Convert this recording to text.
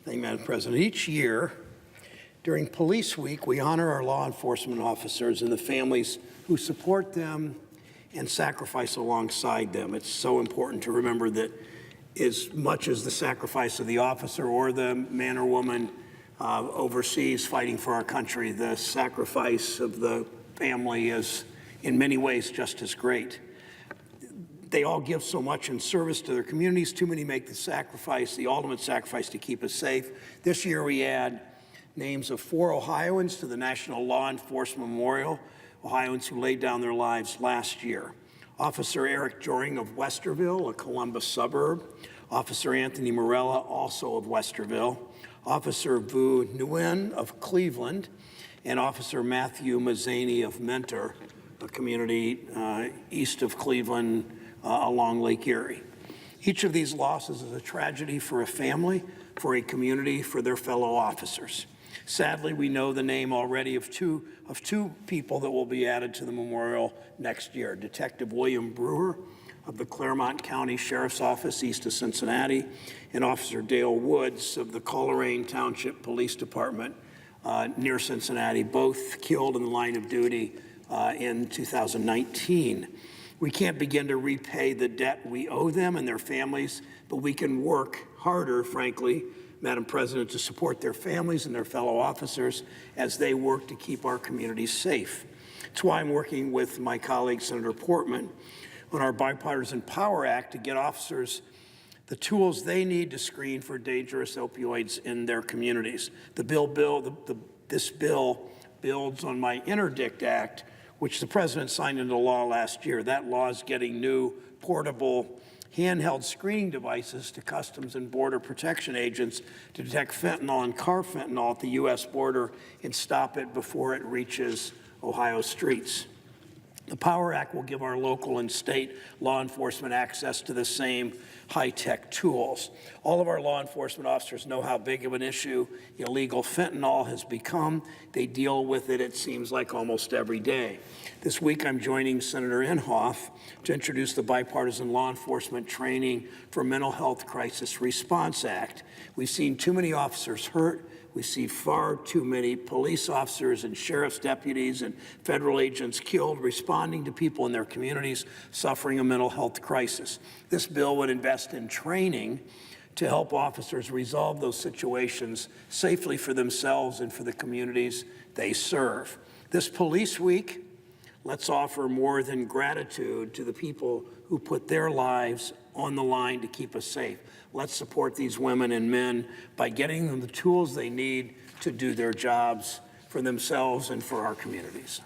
Thank you, Madam President. Each year, during Police Week, we honor our law enforcement officers and the families who support them and sacrifice alongside them. It's so important to remember that as much as the sacrifice of the officer or the man or woman overseas fighting for our country, the sacrifice of the family is in many ways just as great. They all give so much in service to their communities. Too many make the sacrifice, the ultimate sacrifice, to keep us safe. This year we add names of 4 Ohioans to the National Law Enforcement Memorial, Ohioans who laid down their lives last year. Officer Eric Joring of Westerville, a Columbus suburb. Officer Anthony Morella, also of Westerville. Officer Vu Nguyen of Cleveland. And Officer Matthew Mazzani of Mentor, a community east of Cleveland along Lake Erie. Each of these losses is a tragedy for a family, for a community, for their fellow officers. Sadly, we know the name already of two people that will be added to the memorial next year. Detective William Brewer of the Claremont County Sheriff's Office east of Cincinnati, and Officer Dale Woods of the Coleraine Township Police Department near Cincinnati, both killed in the line of duty in 2019. We can't begin to repay the debt we owe them and their families, but we can work harder, frankly, Madam President, to support their families and their fellow officers as they work to keep our communities safe. That's why I'm working with my colleague, Senator Portman, on our Bipartisan Power Act to get officers the tools they need to screen for dangerous opioids in their communities. This bill builds on my Interdict Act, which the President signed into law last year. That law is getting new portable handheld screening devices to Customs and Border Protection agents to detect fentanyl and carfentanil at the U.S. border and stop it before it reaches Ohio streets. The Power Act will give our local and state law enforcement access to the same high-tech tools. All of our law enforcement officers know how big of an issue illegal fentanyl has become. They deal with it, it seems like, almost every day. This week, I'm joining Senator Inhofe to introduce the Bipartisan Law Enforcement Training for Mental Health Crisis Response Act. We've seen too many officers hurt. We see far too many police officers and sheriff's deputies and federal agents killed responding to people in their communities suffering a mental health crisis. This bill would invest in training to help officers resolve those situations safely for themselves and for the communities they serve. This Police Week, let's offer more than gratitude to the people who put their lives on the line to keep us safe. Let's support these women and men by getting them the tools they need to do their jobs for themselves and for our communities.